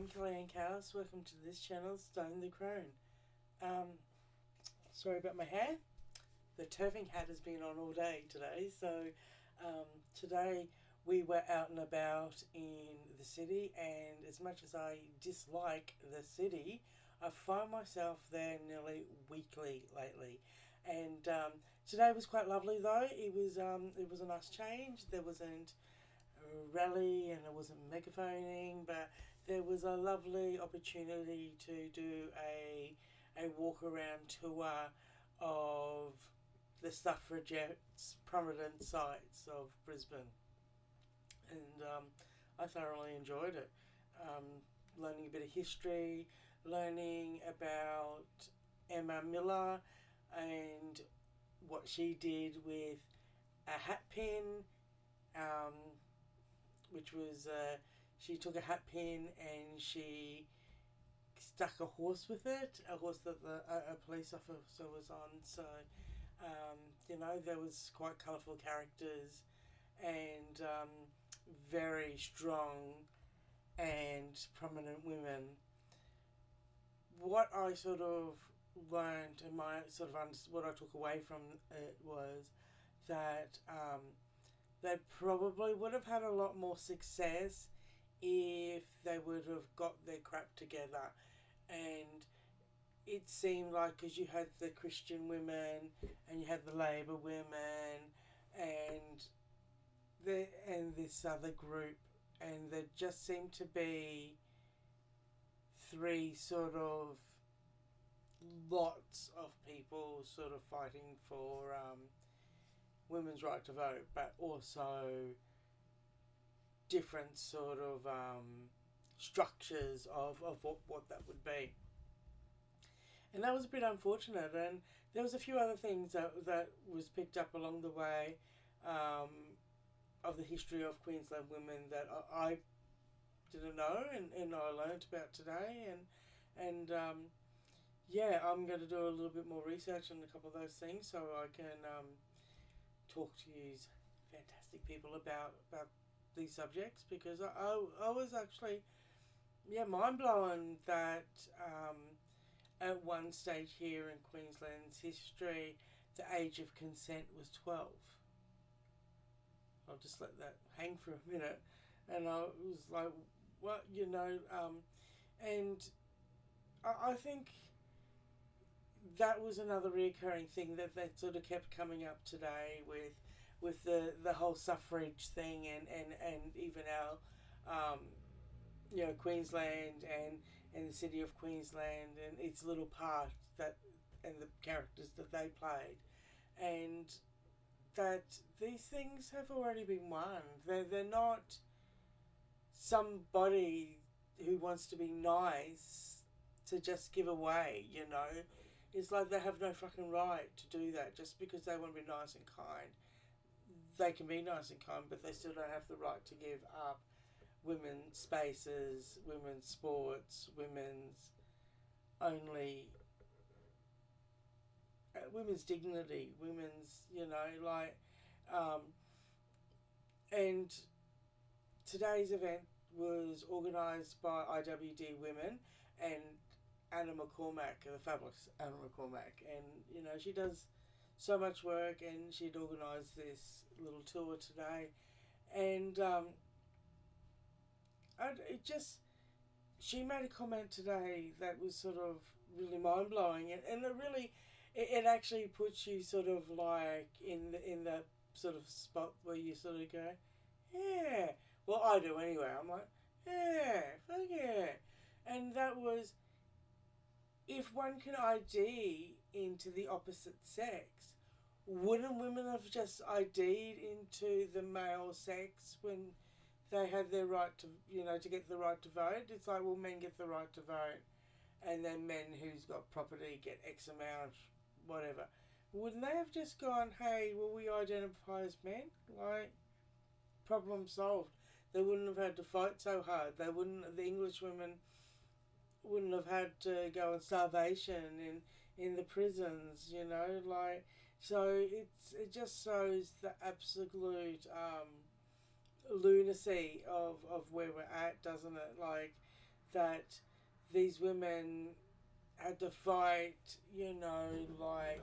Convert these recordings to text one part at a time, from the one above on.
I'm Kellyanne Cowles. Welcome to this channel, Stone the Crone. Sorry about my hair. The turfing hat has been on all day today, so today we were out and about in the city, and as much as I dislike the city, I find myself there nearly weekly lately. And today was quite lovely though. It was a nice change. There wasn't a rally and it wasn't megaphoning, but there was a lovely opportunity to do a walk around tour of the suffragettes' prominent sites of Brisbane, and I thoroughly enjoyed it. Learning a bit of history, learning about Emma Miller and what she did with a hat pin, um, which was she took a hat pin and she stuck a horse with it, a horse that a police officer was on. So, there was quite colourful characters and very strong and prominent women. What I sort of learned and what I took away from it was that they probably would have had a lot more success if they would have got their crap together. And it seemed like, because you had the Christian women and you had the Labour women and this other group, and there just seemed to be three sort of lots of people sort of fighting for women's right to vote, but also different sort of structures of what that would be. And that was a bit unfortunate, and there was a few other things that was picked up along the way of the history of Queensland women that I didn't know, and I learnt about today, and I'm going to do a little bit more research on a couple of those things so I can talk to you fantastic people about these subjects, because I was actually mind blown that at one stage here in Queensland's history the age of consent was 12. I'll just let that hang for a minute. And I was like, what, and I think that was another reoccurring thing that sort of kept coming up today with the whole suffrage thing, and even our Queensland and the city of Queensland and its little part that, and the characters that they played, and that these things have already been won. They're not somebody who wants to be nice to just give away, It's like they have no fucking right to do that just because they want to be nice and kind. They can be nice and kind, but they still don't have the right to give up women's spaces, women's sports, women's only women's dignity, women's, and today's event was organised by IWD Women and Anna McCormack, the fabulous Anna McCormack, and she does so much work, and she'd organised this little tour today, and she made a comment today that was sort of really mind blowing, and it actually puts you sort of like in the sort of spot where you sort of go, yeah. Well, I do anyway. I'm like, yeah, fuck yeah, and that was, if one can ID into the opposite sex, wouldn't women have just ID'd into the male sex when they had their right to, to get the right to vote? It's like, well, men get the right to vote, and then men who's got property get X amount, whatever. Wouldn't they have just gone, hey, well, we identify as men? Like, problem solved. They wouldn't have had to fight so hard. The English women wouldn't have had to go on starvation in the prisons, so it just shows the absolute lunacy of where we're at, doesn't it? Like, that these women had to fight, like,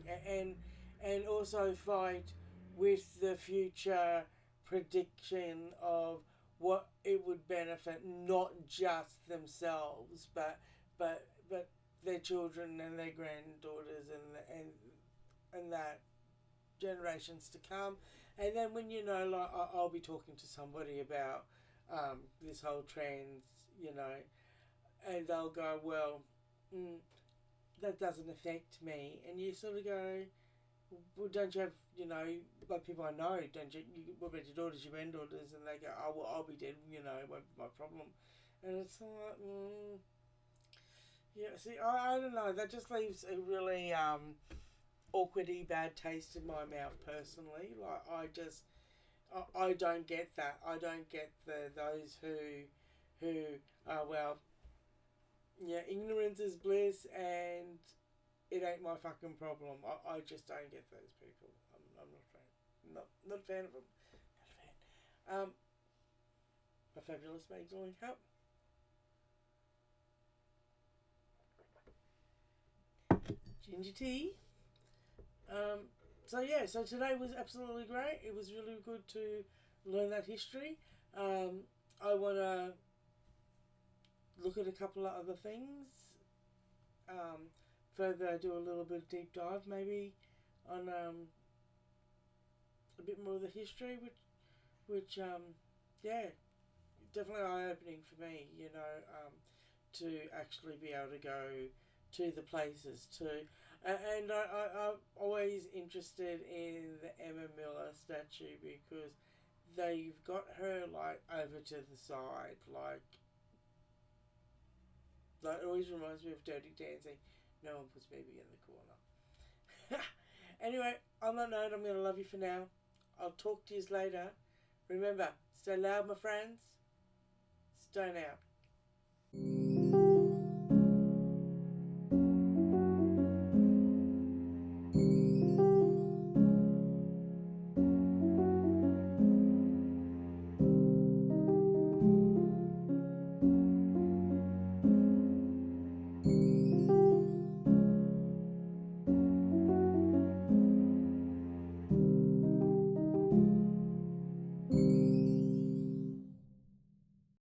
and also fight with the future prediction of what it would benefit not just themselves, but their children and their granddaughters and that generations to come. And then when like I'll be talking to somebody about this whole trans, and they'll go, well, that doesn't affect me, and you sort of go, well, don't you have, like people I know, don't you, what about your daughters, your granddaughters, and they go, oh, well, I'll be dead, won't be my problem. And it's like, yeah, see, I don't know, that just leaves a really awkwardy bad taste in my mouth personally. Like, I don't get that. I don't get those who well, yeah, ignorance is bliss, and it ain't my fucking problem. I just don't get those people. I'm not a fan. Not a fan of them. Not a fan. A fabulous Magdalene Cup. Ginger tea. So yeah, so today was absolutely great. It was really good to learn that history. I want to look at a couple of other things. Further, do a little bit of deep dive, maybe on a bit more of the history, which yeah, definitely eye opening for me. To actually be able to go to the places too. And I'm always interested in the Emma Miller statue because they've got her like over to the side, like it always reminds me of Dirty Dancing. No one puts baby in the corner. Anyway, on that note, I'm going to love you for now. I'll talk to you later. Remember, stay loud, my friends. Stone out.